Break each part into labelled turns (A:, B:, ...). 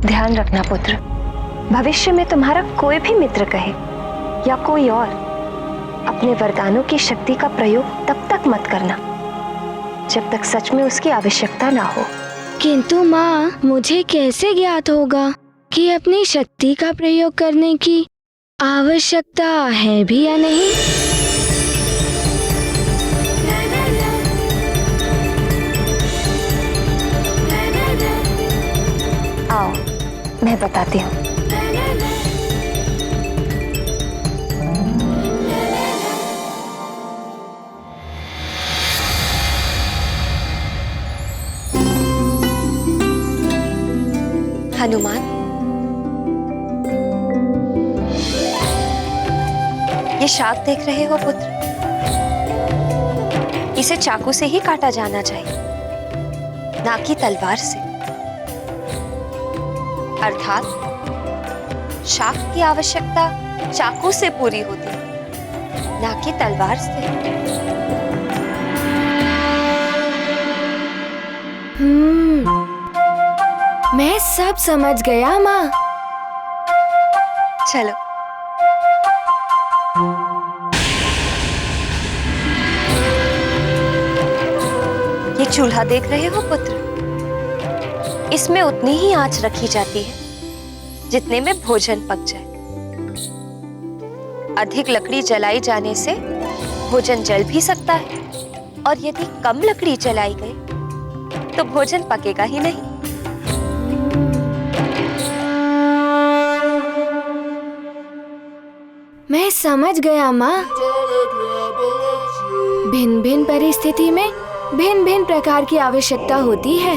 A: ध्यान रखना पुत्र, भविष्य में तुम्हारा कोई भी मित्र कहे या कोई और अपने वरदानों की शक्ति का प्रयोग तब तक मत करना जब तक सच में उसकी आवश्यकता ना हो।
B: किंतु माँ, मुझे कैसे ज्ञात होगा कि अपनी शक्ति का प्रयोग करने की आवश्यकता है भी या नहीं?
A: आओ, मैं बताती हूँ। हनुमान, ये शाक देख रहे हो पुत्र? इसे चाकू से ही काटा जाना चाहिए, ना कि तलवार से। अर्थात शाक की आवश्यकता चाकू से पूरी होती है, ना कि तलवार से।
B: मैं सब समझ गया माँ।
A: चलो। ये चूल्हा देख रहे हो पुत्र? इसमें उतनी ही आंच रखी जाती है जितने में भोजन पक जाए। अधिक लकड़ी जलाई जाने से भोजन जल भी सकता है, और यदि कम लकड़ी जलाई गई तो भोजन पकेगा ही नहीं।
B: मैं समझ गया माँ। भिन्न भिन्न परिस्थिति में भिन्न भिन्न प्रकार की आवश्यकता होती है।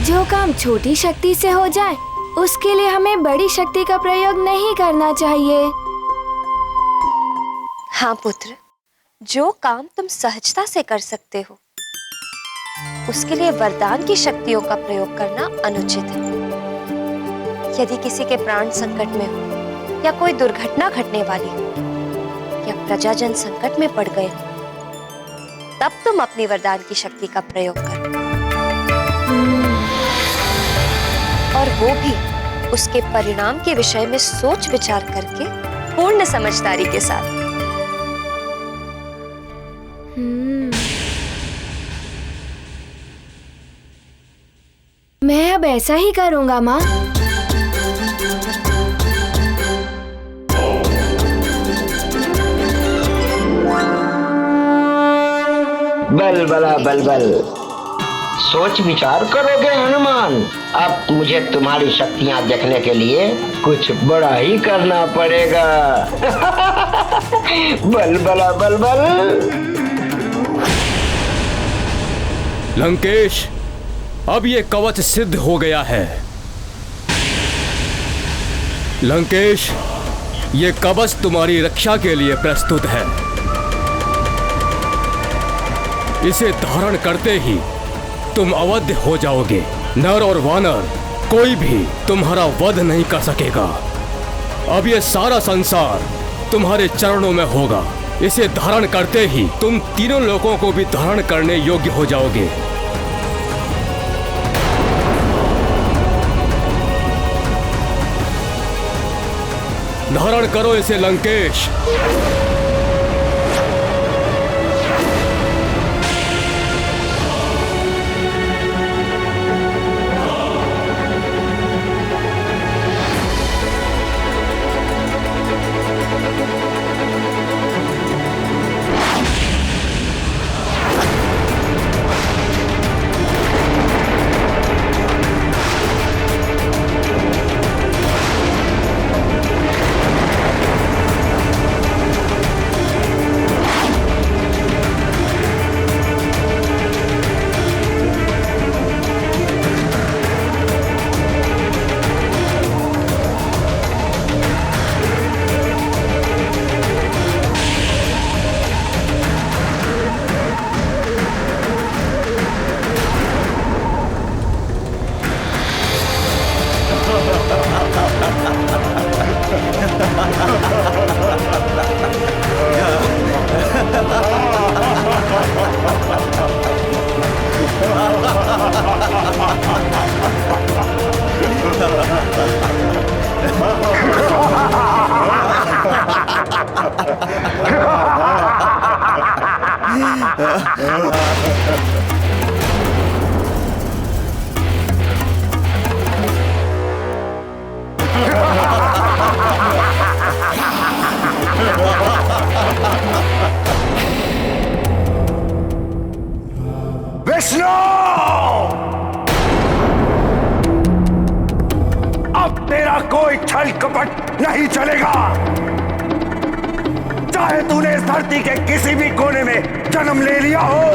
B: जो काम छोटी शक्ति से हो जाए उसके लिए हमें बड़ी शक्ति का प्रयोग नहीं करना चाहिए।
A: हाँ पुत्र, जो काम तुम सहजता से कर सकते हो उसके लिए वरदान की शक्तियों का प्रयोग करना अनुचित है। यदि किसी के प्राण संकट में हो या कोई दुर्घटना घटने वाली हो या प्रजाजन संकट में पड़ गए हो, तब तुम अपनी वरदान की शक्ति का प्रयोग करो, और वो भी उसके परिणाम के विषय में सोच विचार करके पूर्ण समझदारी के साथ।
B: मैं अब ऐसा ही करूँगा माँ।
C: बल बला बल बल, सोच विचार करोगे हनुमान। अब मुझे तुम्हारी शक्तियां देखने के लिए कुछ बड़ा ही करना पड़ेगा। बल बला बल बल।
D: लंकेश, अब ये कवच सिद्ध हो गया है। लंकेश, ये कवच तुम्हारी रक्षा के लिए प्रस्तुत है। इसे धारण करते ही तुम अवध्य हो जाओगे। नर और वानर कोई भी तुम्हारा वध नहीं कर सकेगा। अब ये सारा संसार तुम्हारे चरणों में होगा। इसे धारण करते ही तुम तीनों लोगों को भी धारण करने योग्य हो जाओगे। धारण करो इसे लंकेश।
E: अब तेरा कोई छल कपट नहीं चलेगा। चाहे तूने इस धरती के किसी भी कोने में जन्म ले लिया हो,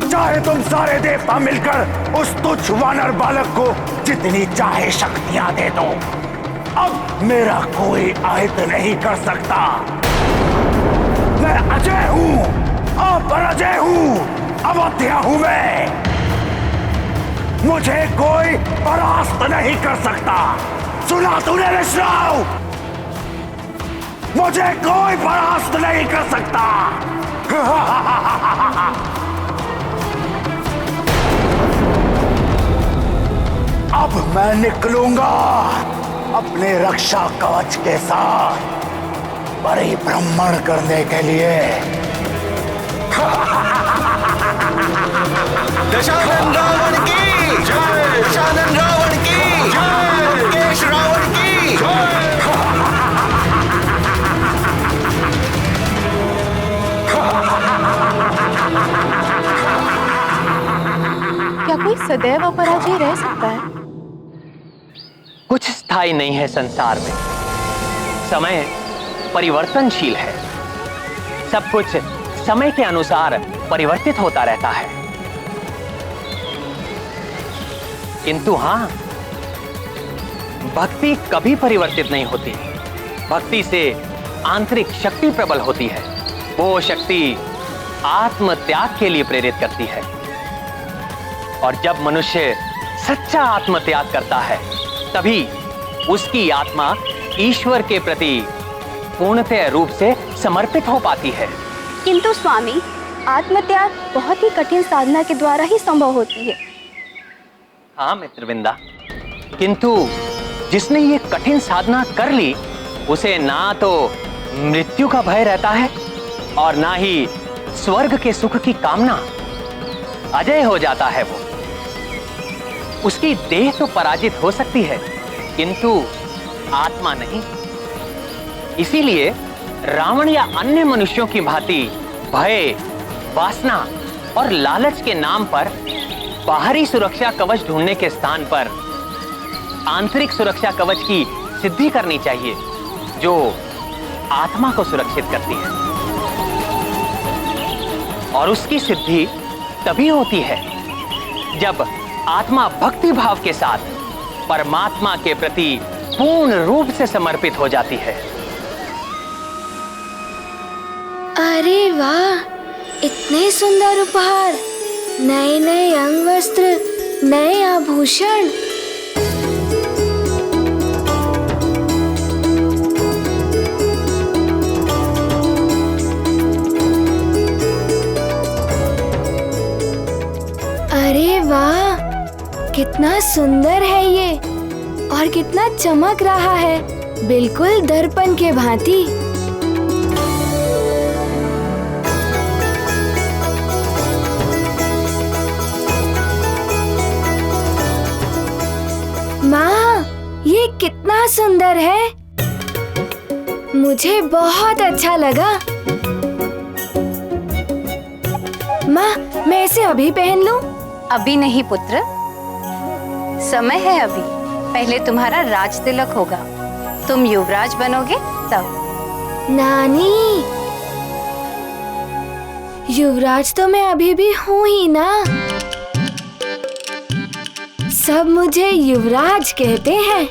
E: चाहे तुम सारे देवता मिलकर उस तुच्छ वानर बालक को जितनी चाहे शक्तियां दे दो, अब मेरा कोई आयत नहीं कर सकता। मैं अजय हूं, अपराजय हूं, अवध्या हूं मैं। मुझे कोई परास्त नहीं कर सकता। सुना तूने विष्णु? मुझे कोई परास्त नहीं कर सकता। अब मैं निकलूंगा अपने रक्षा कवच के साथ परिभ्रमण करने के लिए।
F: दशानन रावण की जय, दशानन रावण की जय, लंकेश रावण की जय।
A: क्या कोई सदैव अपराधी रह सकता है?
G: कुछ स्थायी नहीं है संसार में। समय परिवर्तनशील है। सब कुछ समय के अनुसार परिवर्तित होता रहता है। किंतु हां, भक्ति कभी परिवर्तित नहीं होती। भक्ति से आंतरिक शक्ति प्रबल होती है। वो शक्ति आत्म त्याग के लिए प्रेरित करती है। और जब मनुष्य सच्चा आत्म त्याग करता है, तभी उसकी आत्मा ईश्वर के प्रति पूर्णतः रूप से समर्पित हो पाती है।
B: किंतु स्वामी, आत्मत्याग बहुत ही कठिन साधना के द्वारा ही संभव होती है।
G: हाँ मित्रविंदा, किंतु जिसने ये कठिन साधना कर ली, उसे ना तो मृत्यु का भय रहता है और ना ही स्वर्ग के सुख की कामना। अजय हो जाता है वो। उसकी देह तो पराजित हो सकती है, किंतु आत्मा नहीं। इसीलिए रावण या अन्य मनुष्यों की भांति भय, वासना और लालच के नाम पर बाहरी सुरक्षा कवच ढूंढने के स्थान पर आंतरिक सुरक्षा कवच की सिद्धि करनी चाहिए, जो आत्मा को सुरक्षित करती है। और उसकी सिद्धि तभी होती है जब आत्मा भक्ति भाव के साथ परमात्मा के प्रति पूर्ण रूप से समर्पित हो जाती है।
B: अरे वाह, इतने सुंदर उपहार, नए नए अंग वस्त्र, नए आभूषण। अरे वाह, कितना सुंदर है ये और कितना चमक रहा है, बिल्कुल दर्पण के भांति। माँ, ये कितना सुंदर है। मुझे बहुत अच्छा लगा। माँ, मैं इसे अभी पहन लूं?
A: अभी नहीं पुत्र, समय है अभी। पहले तुम्हारा राज तिलक होगा, तुम युवराज बनोगे तब।
B: नानी, युवराज तो मैं अभी भी हूँ ही ना। सब मुझे युवराज कहते हैं।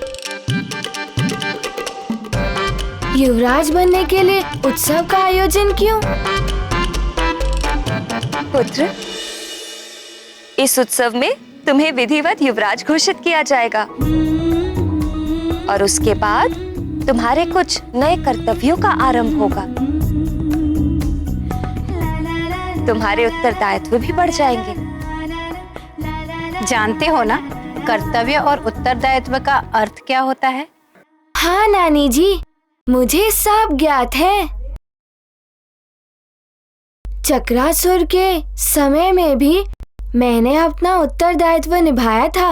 B: युवराज बनने के लिए उत्सव का आयोजन क्यों?
A: पुत्र, इस उत्सव में तुम्हें विधिवत युवराज घोषित किया जाएगा और उसके बाद तुम्हारे कुछ नए कर्तव्यों का आरंभ होगा। तुम्हारे उत्तरदायित्व भी बढ़ जाएंगे। जानते हो ना, कर्तव्य और उत्तरदायित्व का अर्थ क्या होता है?
B: हाँ नानी जी, मुझे सब ज्ञात है। चक्रासुर के समय में भी मैंने अपना उत्तरदायित्व निभाया था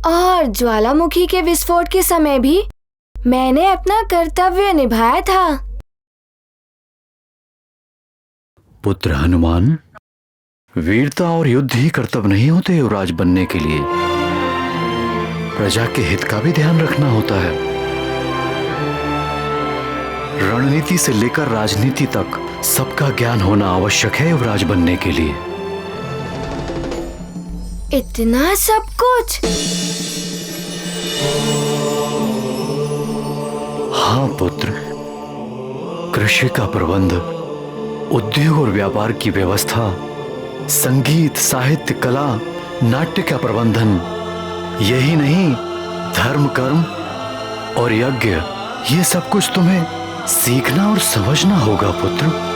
B: और ज्वालामुखी के विस्फोट के समय भी मैंने अपना कर्तव्य निभाया था।
H: पुत्र हनुमान, वीरता और युद्ध ही कर्तव्य नहीं होते युवराज बनने के लिए, प्रजा के हित का भी ध्यान रखना होता है। रणनीति से लेकर राजनीति तक सबका ज्ञान होना आवश्यक है युवराज बनने के लिए।
B: इतना सब कुछ?
H: हाँ पुत्र, कृषि का प्रबंध, उद्योग और व्यापार की व्यवस्था, संगीत, साहित्य, कला, नाट्य का प्रबंधन, यही नहीं धर्म, कर्म और यज्ञ, ये सब कुछ तुम्हें सीखना और समझना होगा पुत्र।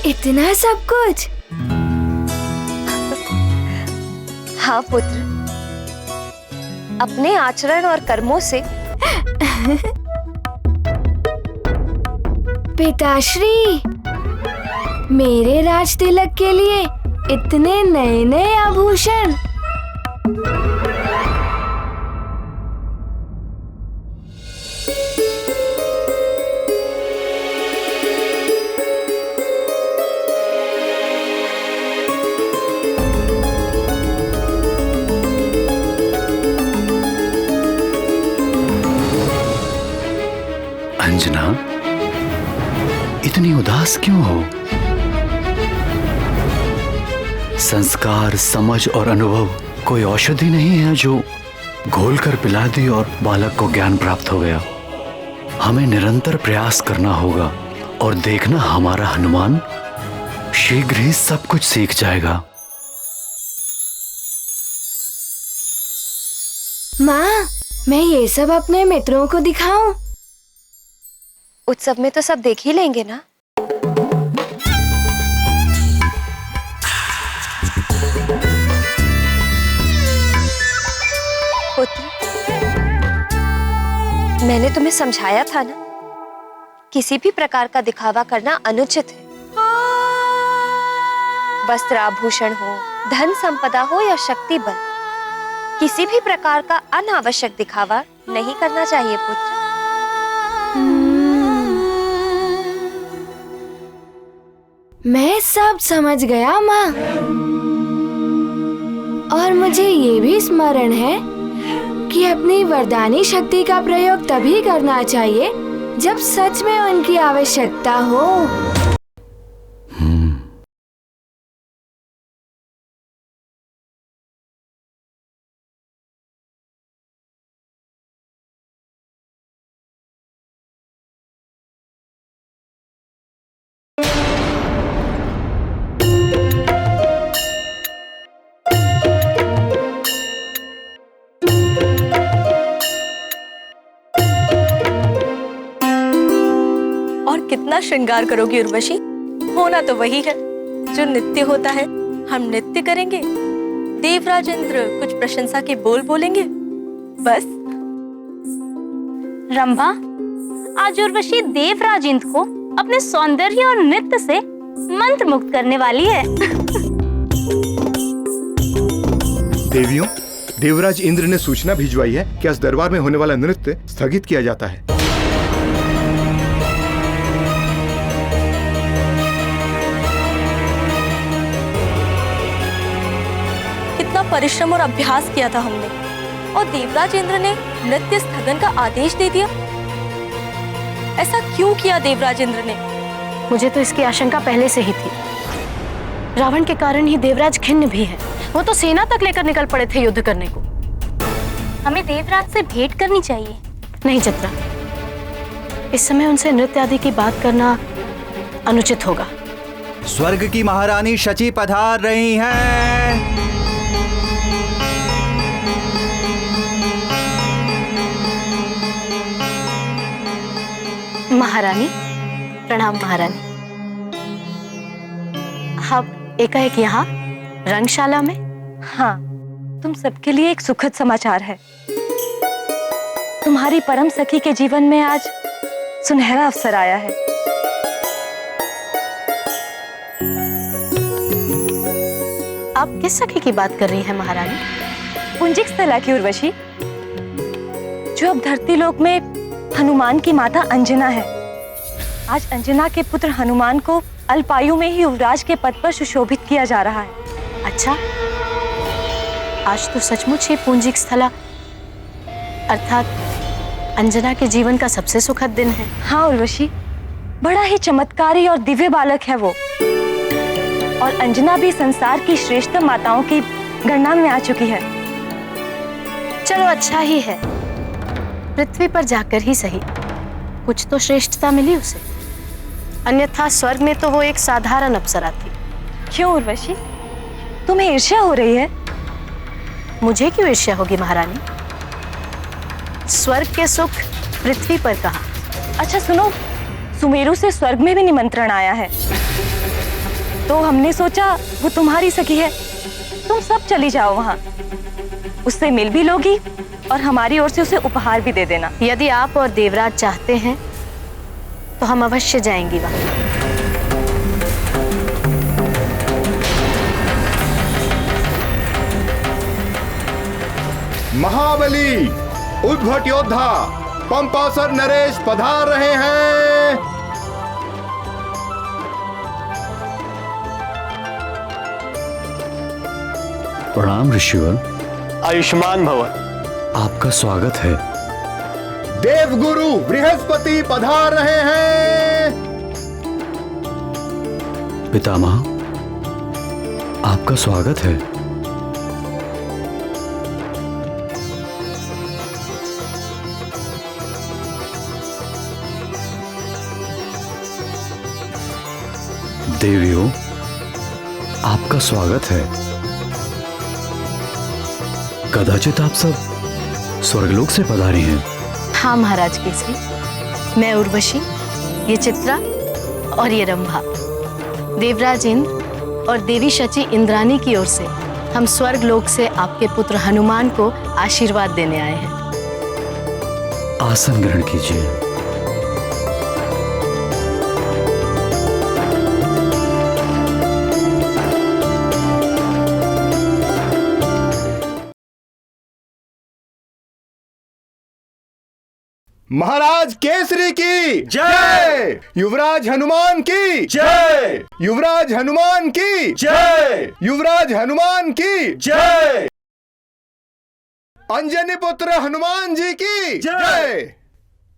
B: इतना सब कुछ?
A: हाँ पुत्र, अपने आचरण और कर्मों से।
B: पिताश्री, मेरे राज तिलक के लिए इतने नए नए आभूषण।
H: अंजना, इतनी उदास क्यों हो? संस्कार, समझ और अनुभव कोई औषधि नहीं है जो घोलकर पिला दी और बालक को ज्ञान प्राप्त हो गया। हमें निरंतर प्रयास करना होगा और देखना हमारा हनुमान शीघ्र ही सब कुछ सीख जाएगा।
B: माँ, मैं ये सब अपने मित्रों को दिखाऊं?
A: उत्सव में तो सब देख ही लेंगे ना। पुत्र, मैंने तुम्हें समझाया था ना, किसी भी प्रकार का दिखावा करना अनुचित है। वस्त्र आभूषण हो, धन संपदा हो या शक्ति बल, किसी भी प्रकार का अनावश्यक दिखावा नहीं करना चाहिए पुत्र।
B: मैं सब समझ गया माँ। और मुझे ये भी स्मरण है कि अपनी वरदानी शक्ति का प्रयोग तभी करना चाहिए जब सच में उनकी आवश्यकता हो।
I: कितना श्रृंगार करोगी उर्वशी? होना तो वही है जो नित्य होता है। हम नृत्य करेंगे, देवराज इंद्र कुछ प्रशंसा के बोल बोलेंगे, बस।
J: रंभा, आज उर्वशी देवराज इंद्र को अपने सौंदर्य और नृत्य से मंत्र मुक्त करने वाली है।
K: देवियों, देवराज इंद्र ने सूचना भिजवाई है कि आज दरबार में होने वाला नृत्य स्थगित किया जाता है।
I: कितना परिश्रम और अभ्यास किया था हमने, और देवराज इंद्र ने नृत्य स्थगन का आदेश दे दिया। ऐसा क्यों किया देवराज इंद्र ने?
J: मुझे तो इसकी आशंका पहले से ही थी। रावण के कारण ही देवराज खिन्न भी है। वो तो सेना तक लेकर निकल पड़े थे युद्ध करने को। हमें देवराज से भेंट करनी चाहिए। नहीं चित्रा, इस समय उनसे नृत्य आदि की बात करना अनुचित होगा।
F: स्वर्ग की महारानी शची पधार रही हैं।
J: महारानी, प्रणाम महारानी। आप एकाएक यहाँ रंगशाला में?
I: हाँ, तुम सबके लिए एक सुखद समाचार है। तुम्हारी परम सखी के जीवन में आज सुनहरा अवसर आया है।
J: आप किस सखी की बात कर रही हैं महारानी?
I: पुंजिक स्थला की उर्वशी, जो अब धरती लोक में हनुमान की माता अंजना है। आज अंजना के पुत्र हनुमान को अल्पायु में ही युवराज के पद पर सुशोभित किया जा रहा है।
J: अच्छा, आज तो सचमुच ही पुंजिक स्थला अर्थात अंजना के जीवन का सबसे सुखद दिन है।
I: हाँ उर्वशी, बड़ा ही चमत्कारी और दिव्य बालक है वो। और अंजना भी संसार की श्रेष्ठ माताओं की गणना में आ चुकी है।
J: चलो अच्छा ही है, पृथ्वी पर जाकर ही सही कुछ तो श्रेष्ठता मिली उसे, अन्यथा स्वर्ग में तो वो एक साधारण अप्सरा थी।
I: क्यों उर्वशी, तुम्हें ईर्ष्या हो रही है?
J: मुझे क्यों ईर्ष्या होगी महारानी? स्वर्ग के सुख पृथ्वी पर कहाँ।
I: अच्छा सुनो, सुमेरु से स्वर्ग में भी निमंत्रण आया है, तो हमने सोचा वो तुम्हारी सखी है, तुम सब चली जाओ वहाँ, उससे मिल भी लोगी और हमारी ओर से उसे उपहार भी दे देना।
J: यदि आप और देवराज चाहते हैं तो हम अवश्य जाएंगी वहाँ।
K: महाबली उद्भट योद्धा पंपासर नरेश पधार रहे हैं।
H: प्रणाम ऋषिवर।
F: आयुष्मान भव।
H: आपका स्वागत है।
K: देवगुरु बृहस्पति पधार रहे हैं।
H: पितामह, आपका स्वागत है। देवियों, आपका स्वागत है। कदाचित आप सब स्वर्गलोक से पधारे हैं।
J: हाँ महाराज केसरी, मैं उर्वशी, ये चित्रा और ये रंभा, देवराज इंद्र और देवी शची इंद्रानी की ओर से हम स्वर्ग लोक से आपके पुत्र हनुमान को आशीर्वाद देने आए हैं।
H: आसन ग्रहण कीजिए।
K: महाराज केसरी की
E: जय।
K: युवराज हनुमान की
E: जय।
K: युवराज हनुमान की
E: जय।
K: युवराज हनुमान की
E: जय।
K: अंजनी पुत्र हनुमान जी की
E: जय।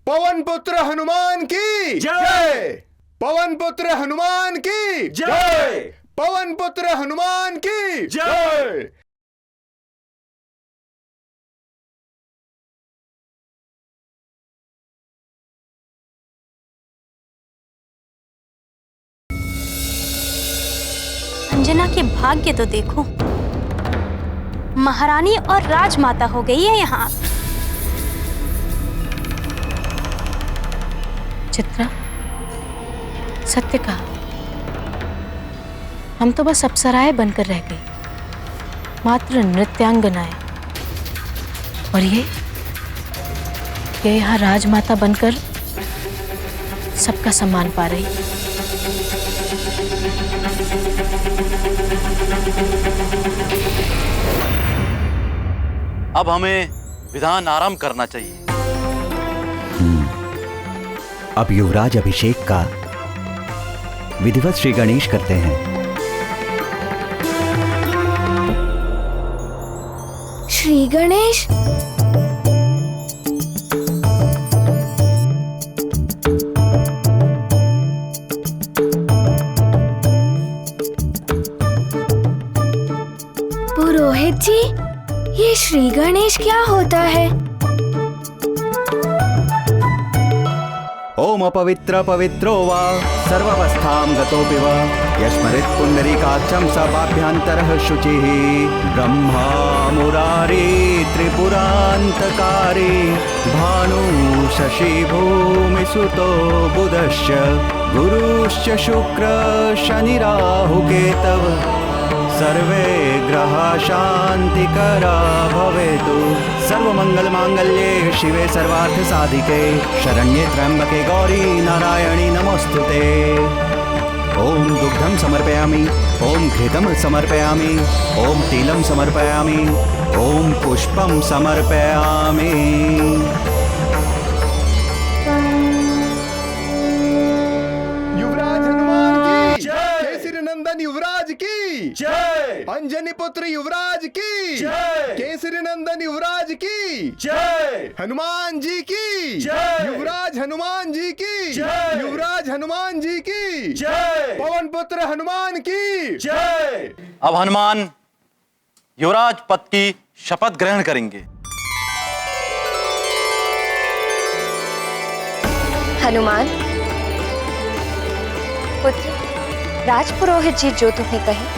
K: पवन पुत्र हनुमान की
E: जय।
K: पवन पुत्र हनुमान की
E: जय।
K: पवन पुत्र हनुमान की
E: जय।
L: अंजना के भाग्य तो देखो, महारानी और राजमाता हो गई है यहाँ।
J: चित्रा, सत्य कहा, हम तो बस अप्सराएं बनकर रह गई, मात्र नृत्यांगनाएं। और ये यहाँ राजमाता बनकर सबका सम्मान पा रही।
F: अब हमें विधान आरंभ करना चाहिए।
M: अब युवराज अभिषेक का विधिवत श्री गणेश करते हैं।
B: श्री गणेश, पुरोहित जी, ये श्री गणेश क्या होता है?
M: ओम अपवित्र पवित्रो वा सर्वावस्थां गतोऽपि वा यस्मरेत् पुण्डरीकाक्षं स पाप्यान्तरः शुचिः। ब्रह्मा मुरारी त्रिपुरान्तकारी भानु शशि भूमिसुतो बुधश्च गुरुश्च शुक्र शनि राहु केतव सर्वे ग्रहा शांतिकरा भवेतु। सर्वमंगल मांगल्ये शिवे सर्वार्थ साधिके शरण्ये त्र्यंबके गौरी नारायणी नमोस्तुते। ओम दुग्धम समर्पयामि, ओम घृतम समर्पयामि, ओम तैलम समर्पयामि, ओम पुष्पम समर्पयामि।
K: युवराज हनुमान की जय, केसरी नंदन युवराज की जय, अंजनी पुत्र युवराज की जय, केसरी नंदन युवराज की जय, हनुमान जी की जय, युवराज हनुमान जी की जय, युवराज हनुमान जी की जय, पवन पुत्र हनुमान की जय।
N: अब हनुमान युवराज पद की शपथ ग्रहण करेंगे।
A: हनुमान पुत्र, राजपुरोहित जी जो तुम्हें कहे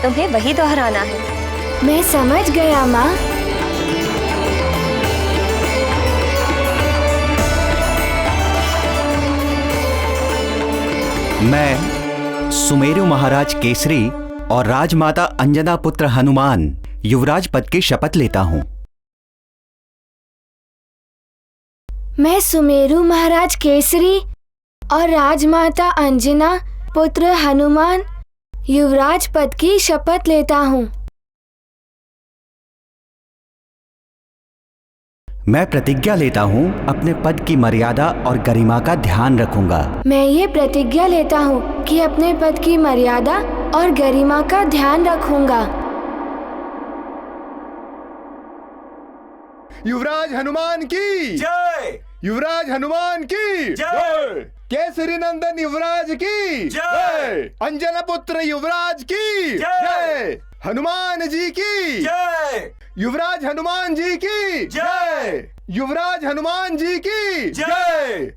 A: तुम्हें वही दोहराना है।
B: मैं समझ गया माँ।
M: मैं सुमेरु महाराज केसरी और राजमाता अंजना पुत्र हनुमान युवराज पद की शपथ लेता हूँ।
B: मैं सुमेरु महाराज केसरी और राजमाता अंजना पुत्र हनुमान युवराज पद की शपथ लेता हूँ।
M: मैं प्रतिज्ञा लेता हूँ अपने पद की मर्यादा और गरिमा का ध्यान रखूंगा।
B: मैं ये प्रतिज्ञा लेता हूँ कि अपने पद की मर्यादा और गरिमा का ध्यान रखूंगा।
K: युवराज हनुमान की जय, युवराज हनुमान की जय, केसरी नंदन युवराज की जय, अंजना पुत्र युवराज की जय, हनुमान जी की जय, युवराज हनुमान जी की जय, युवराज हनुमान जी की जय।